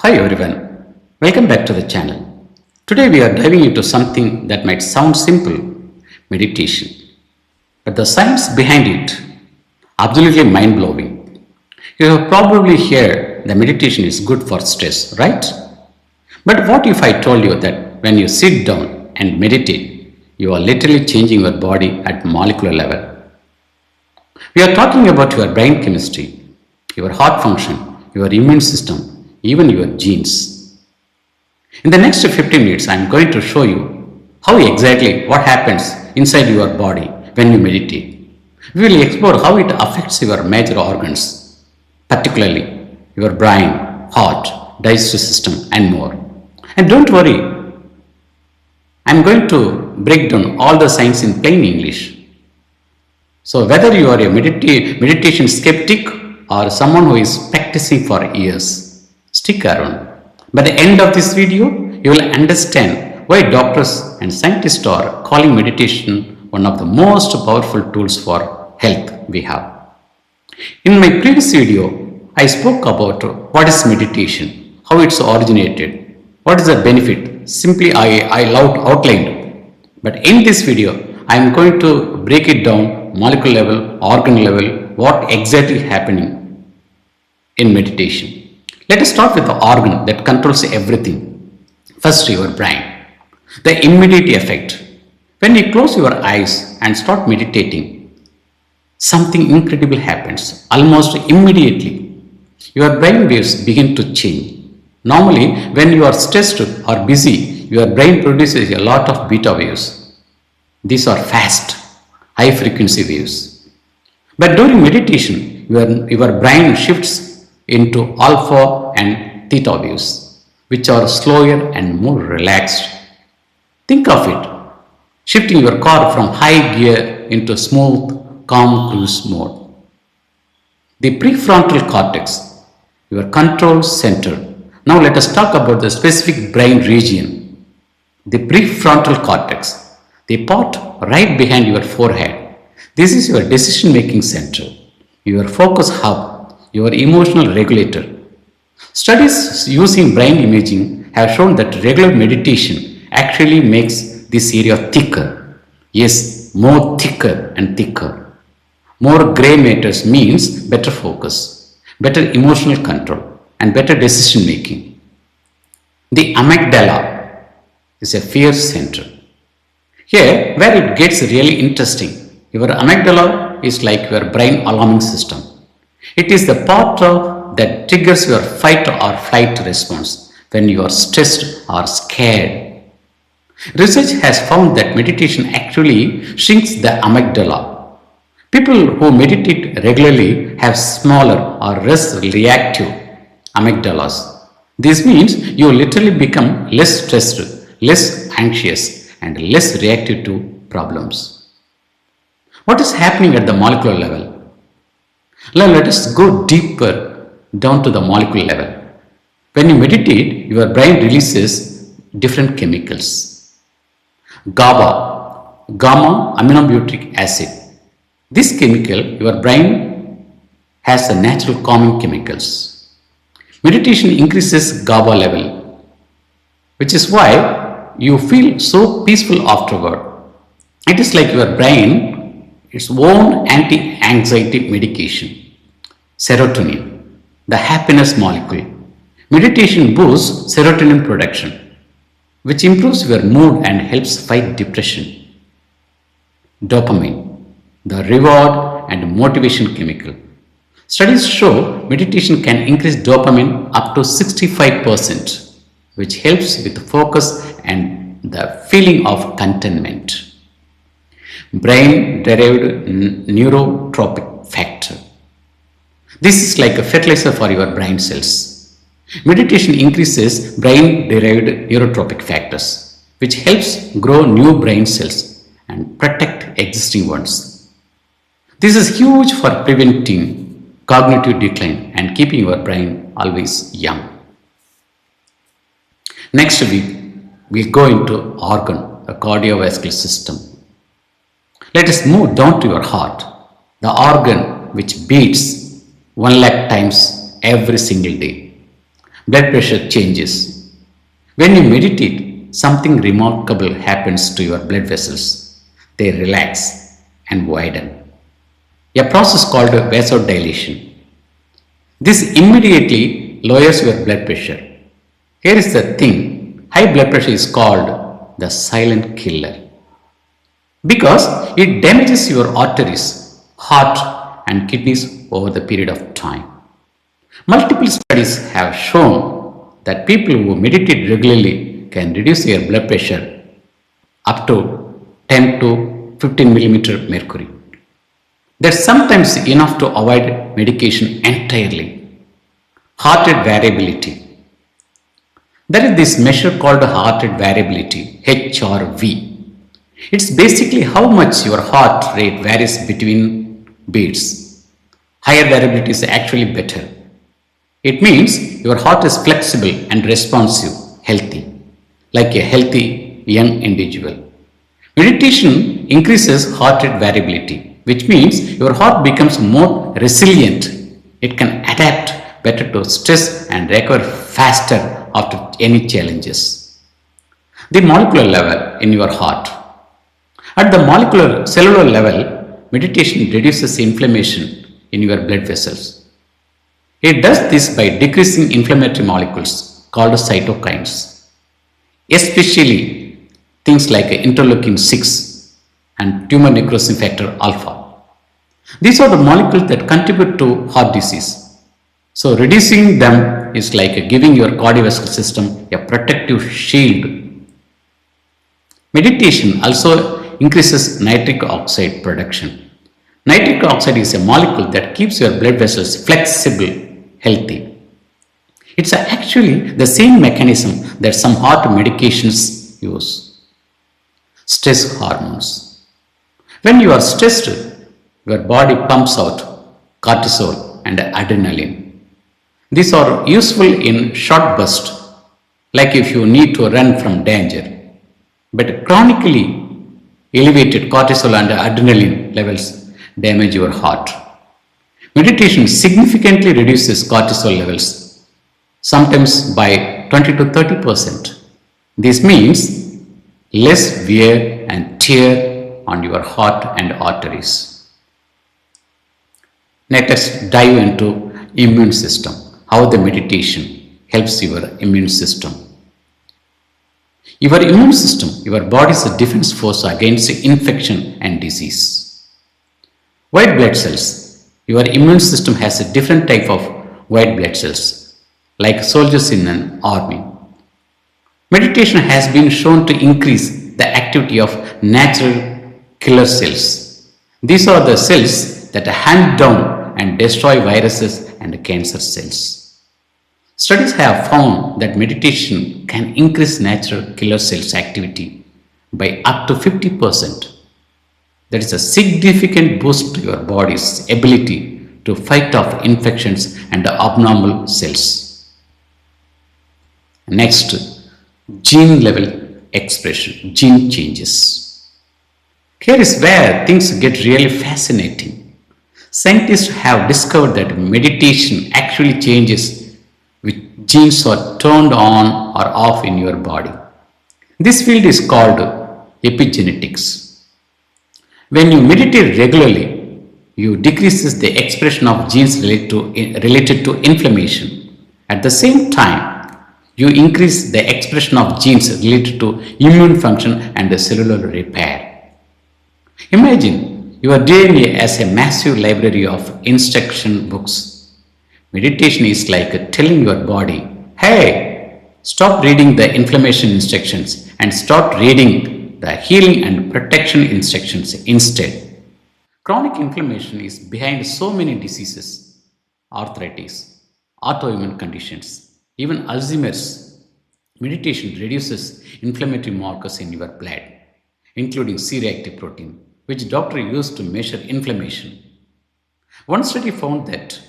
Hi everyone, welcome back to the channel. Today we are diving into something that might sound simple, meditation. But the science behind it, absolutely mind-blowing. You have probably heard that meditation is good for stress, right? But what if I told you that when you sit down and meditate, you are literally changing your body at molecular level? We are talking about your brain chemistry, your heart function, your immune system, even your genes. In the next 15 minutes, I am going to show you how exactly what happens inside your body when you meditate. We will explore how it affects your major organs, particularly your brain, heart, digestive system, and more. And don't worry, I am going to break down all the science in plain English. So whether you are a meditation skeptic or someone who is practicing for years, stick around. By the end of this video, you will understand why doctors and scientists are calling meditation one of the most powerful tools for health we have. In my previous video, I spoke about what is meditation, how it's originated, what is the benefit. Simply I outlined. But in this video, I am going to break it down molecular level, organ level, what exactly happening in meditation. Let us start with the organ that controls everything. First, your brain. The immediate effect. When you close your eyes and start meditating, something incredible happens almost immediately. Your brain waves begin to change. Normally, when you are stressed or busy, your brain produces a lot of beta waves. These are fast, high frequency waves. But during meditation, your brain shifts into alpha and theta waves, which are slower and more relaxed. Think of it, shifting your car from high gear into smooth, calm cruise mode. The prefrontal cortex, your control center. Now let us talk about the specific brain region. The prefrontal cortex, the part right behind your forehead. This is your decision-making center, your focus hub, your emotional regulator. Studies using brain imaging have shown that regular meditation actually makes this area thicker. Yes, more thicker and thicker. More gray matters means better focus, better emotional control, and better decision making. The amygdala is a fear center. Here, where it gets really interesting, your amygdala is like your brain alarming system. It is the part that triggers your fight or flight response when you are stressed or scared. Research has found that meditation actually shrinks the amygdala. People who meditate regularly have smaller or less reactive amygdalas. This means you literally become less stressed, less anxious, and less reactive to problems. What is happening at the molecular level? Now let us go deeper down to the molecular level. When you meditate, your brain releases different chemicals. GABA, gamma aminobutyric acid. This chemical, your brain has the natural calming chemicals. Meditation increases GABA level, which is why you feel so peaceful afterward. It is like your brain its own anti-anxiety medication. Serotonin, the happiness molecule. Meditation boosts serotonin production, which improves your mood and helps fight depression. Dopamine, the reward and motivation chemical. Studies show meditation can increase dopamine up to 65%, which helps with focus and the feeling of contentment. Brain-derived neurotropic factor. This is like a fertilizer for your brain cells. Meditation increases brain-derived neurotropic factors, which helps grow new brain cells and protect existing ones. This is huge for preventing cognitive decline and keeping your brain always young. Next week, we'll go into organ, the cardiovascular system. Let us move down to your heart, the organ which beats 1 lakh times every single day. Blood pressure changes. When you meditate, something remarkable happens to your blood vessels. They relax and widen. A process called vasodilation. This immediately lowers your blood pressure. Here is the thing, high blood pressure is called the silent killer because it damages your arteries, heart and kidneys over the period of time. Multiple studies have shown that people who meditate regularly can reduce their blood pressure up to 10 to 15 millimeter mercury. That's sometimes enough to avoid medication entirely. Heart rate variability. There is this measure called heart rate variability, HRV. It's basically how much your heart rate varies between beats. Higher variability is actually better. It means your heart is flexible and responsive, healthy, like a healthy young individual. Meditation increases heart rate variability, which means your heart becomes more resilient. It can adapt better to stress and recover faster after any challenges. The molecular level in your heart. At the molecular cellular level, meditation reduces inflammation in your blood vessels. It does this by decreasing inflammatory molecules called cytokines, especially things like interleukin 6 and tumor necrosis factor alpha. These are the molecules that contribute to heart disease. So reducing them is like giving your cardiovascular system a protective shield. Meditation also increases nitric oxide production. Nitric oxide is a molecule that keeps your blood vessels flexible, healthy. It's actually the same mechanism that some heart medications use. Stress hormones. When you are stressed, your body pumps out cortisol and adrenaline. These are useful in short bursts, like if you need to run from danger. But chronically elevated cortisol and adrenaline levels damage your heart. Meditation significantly reduces cortisol levels, sometimes by 20 to 30%. This means less wear and tear on your heart and arteries. Now let's dive into immune system, how the meditation helps your immune system. Your immune system, your body's defense force against infection and disease. White blood cells. Your immune system has a different type of white blood cells, like soldiers in an army. Meditation has been shown to increase the activity of natural killer cells. These are the cells that hunt down and destroy viruses and cancer cells. Studies have found that meditation can increase natural killer cells activity by up to 50%. That is a significant boost to your body's ability to fight off infections and abnormal cells. Next, gene level expression, gene changes. Here is where things get really fascinating. Scientists have discovered that meditation actually changes which genes are turned on or off in your body. This field is called epigenetics. When you meditate regularly, you decreases the expression of genes related to inflammation. At the same time, you increase the expression of genes related to immune function and cellular repair. Imagine your DNA as a massive library of instruction books. Meditation is like telling your body, hey, stop reading the inflammation instructions and start reading the healing and protection instructions instead. Chronic inflammation is behind so many diseases, arthritis, autoimmune conditions, even Alzheimer's. Meditation reduces inflammatory markers in your blood, including C-reactive protein, which doctors use to measure inflammation. One study found that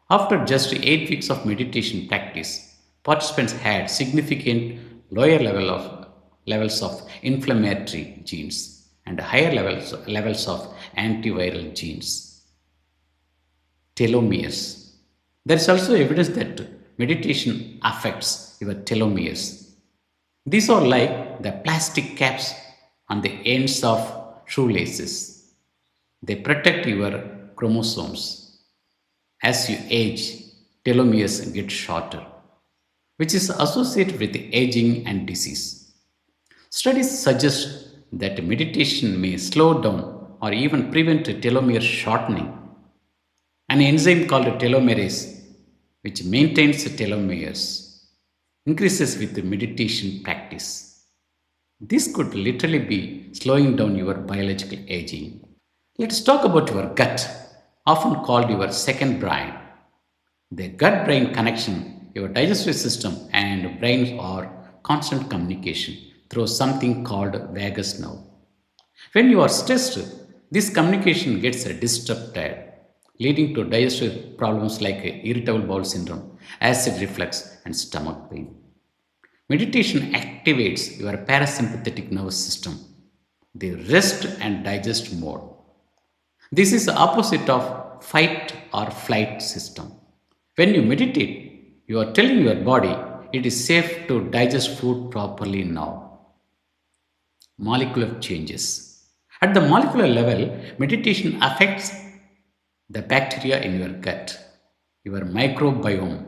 after just 8 weeks of meditation practice, participants had significant lower levels of inflammatory genes and higher levels of antiviral genes. Telomeres. There is also evidence that meditation affects your telomeres. These are like the plastic caps on the ends of shoelaces. They protect your chromosomes. As you age, telomeres get shorter, which is associated with aging and disease. Studies suggest that meditation may slow down or even prevent telomere shortening. An enzyme called telomerase, which maintains telomeres, increases with the meditation practice. This could literally be slowing down your biological aging. Let's talk about your gut, often called your second brain. The gut brain connection, your digestive system and brain are constant communication through something called vagus nerve. When you are stressed, this communication gets disrupted, leading to digestive problems like irritable bowel syndrome, acid reflux, and stomach pain. Meditation activates your parasympathetic nervous system, the rest and digest mode. This is the opposite of fight or flight system. When you meditate, you are telling your body it is safe to digest food properly now. Molecular changes. At the molecular level, meditation affects the bacteria in your gut, your microbiome.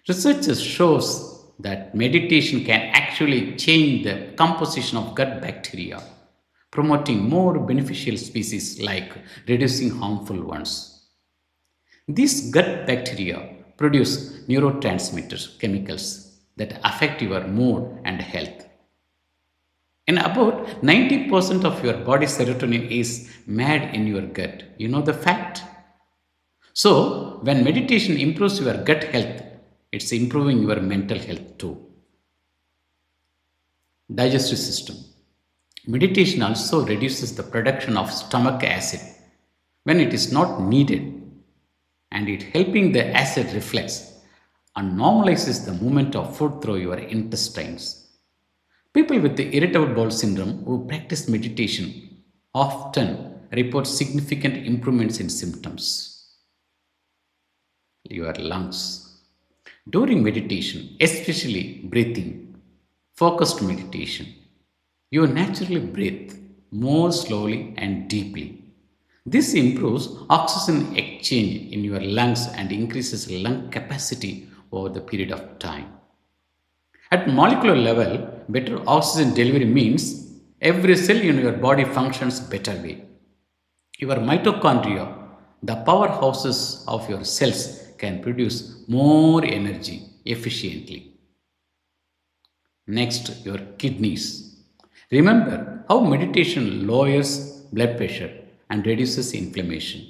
Research shows that meditation can actually change the composition of gut bacteria, promoting more beneficial species like reducing harmful ones. These gut bacteria produce neurotransmitters, chemicals that affect your mood and health. And about 90% of your body serotonin is made in your gut. You know the fact? So, when meditation improves your gut health, it's improving your mental health too. Digestive system. Meditation also reduces the production of stomach acid when it is not needed, and it helping the acid reflux and normalizes the movement of food through your intestines. People with the irritable bowel syndrome who practice meditation often report significant improvements in symptoms. Your lungs. During meditation, especially breathing, focused meditation, you naturally breathe more slowly and deeply. This improves oxygen exchange in your lungs and increases lung capacity over the period of time. At molecular level, better oxygen delivery means every cell in your body functions better way. Your mitochondria, the powerhouses of your cells, can produce more energy efficiently. Next, your kidneys. Remember how meditation lowers blood pressure and reduces inflammation.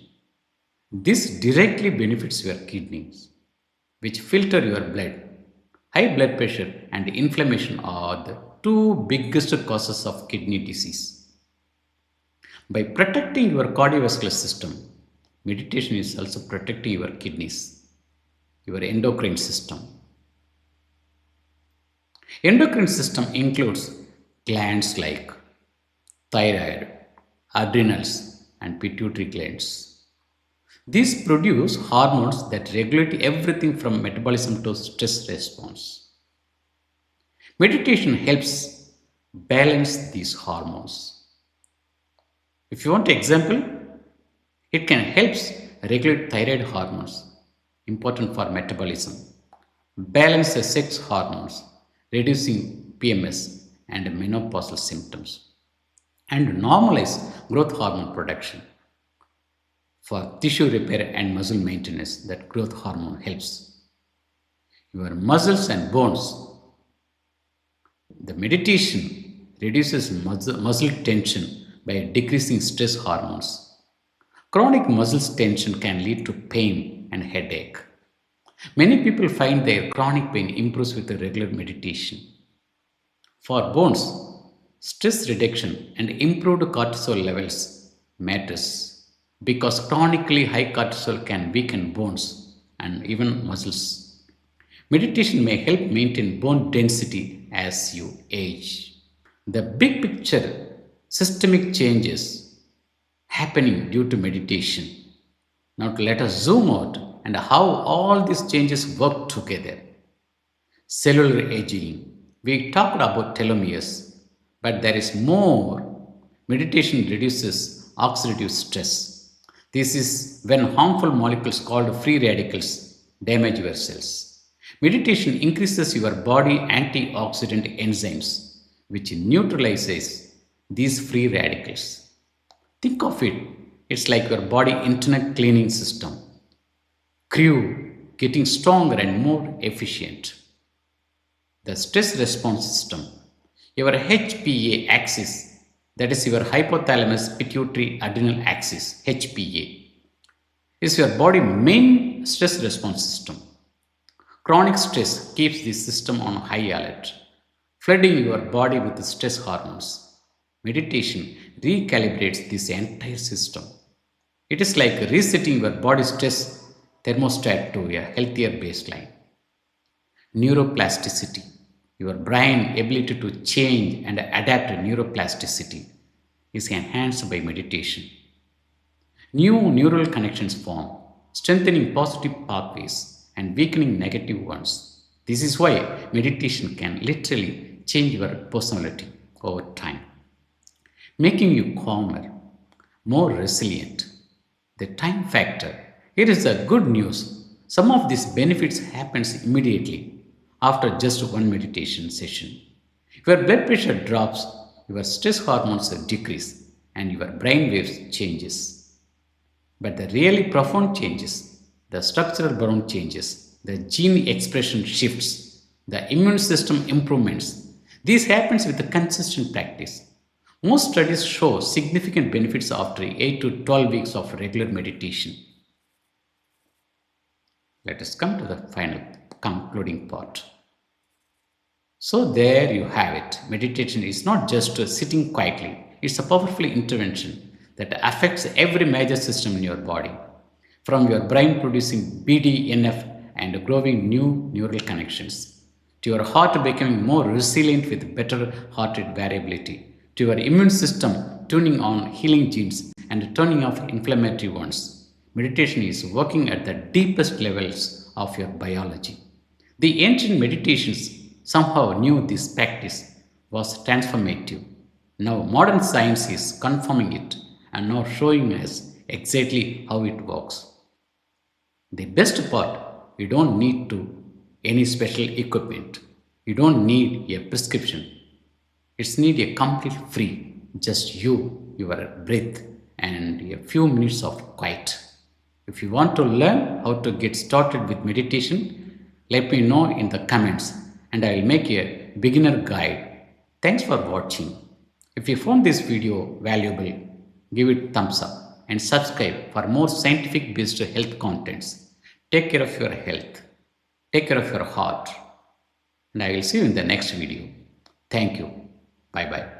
This directly benefits your kidneys, which filter your blood. High blood pressure and inflammation are the two biggest causes of kidney disease. By protecting your cardiovascular system, meditation is also protecting your kidneys, your endocrine system. Endocrine system includes glands like thyroid, adrenals, and pituitary glands. These produce hormones that regulate everything from metabolism to stress response. Meditation helps balance these hormones. If you want an example, it can help regulate thyroid hormones, important for metabolism, balance the sex hormones, reducing PMS and menopausal symptoms, and normalize growth hormone production. For tissue repair and muscle maintenance, that growth hormone helps. Your muscles and bones. The meditation reduces muscle tension by decreasing stress hormones. Chronic muscle tension can lead to pain and headache. Many people find their chronic pain improves with regular meditation. For bones, stress reduction and improved cortisol levels matters because chronically high cortisol can weaken bones and even muscles. Meditation may help maintain bone density as you age. The big picture, systemic changes happening due to meditation. Now let us zoom out and how all these changes work together. Cellular aging. We talked about telomeres, but there is more. Meditation reduces oxidative stress. This is when harmful molecules called free radicals damage your cells. Meditation increases your body antioxidant enzymes, which neutralizes these free radicals. Think of it, it's like your body internal cleaning system. Crew getting stronger and more efficient. The stress response system, your HPA axis, that is your hypothalamus pituitary adrenal axis, HPA, is your body main stress response system. Chronic stress keeps this system on high alert, flooding your body with stress hormones. Meditation recalibrates this entire system. It is like resetting your body stress thermostat to a healthier baseline. Neuroplasticity, your brain ability to change and adapt to neuroplasticity, is enhanced by meditation. New neural connections form, strengthening positive pathways and weakening negative ones. This is why meditation can literally change your personality over time, making you calmer, more resilient. The time factor. Here is the good news. Some of these benefits happens immediately after just one meditation session. If your blood pressure drops, your stress hormones decrease and your brain waves changes. But the really profound changes, the structural background changes, the gene expression shifts, the immune system improvements. This happens with a consistent practice. Most studies show significant benefits after 8 to 12 weeks of regular meditation. Let us come to the final concluding part. So there you have it. Meditation is not just sitting quietly. It's a powerful intervention that affects every major system in your body, from your brain producing BDNF and growing new neural connections, to your heart becoming more resilient with better heart rate variability, to your immune system tuning on healing genes and turning off inflammatory ones. Meditation is working at the deepest levels of your biology. The ancient meditations somehow knew this practice was transformative. Now modern science is confirming it and now showing us exactly how it works. The best part, you don't need any special equipment. You don't need a prescription. It's need a complete free, just you, your breath, and a few minutes of quiet. If you want to learn how to get started with meditation, let me know in the comments and I will make a beginner guide. Thanks for watching. If you found this video valuable, give it thumbs up and subscribe for more scientific based health contents. Take care of your health. Take care of your heart. And I will see you in the next video. Thank you. Bye bye.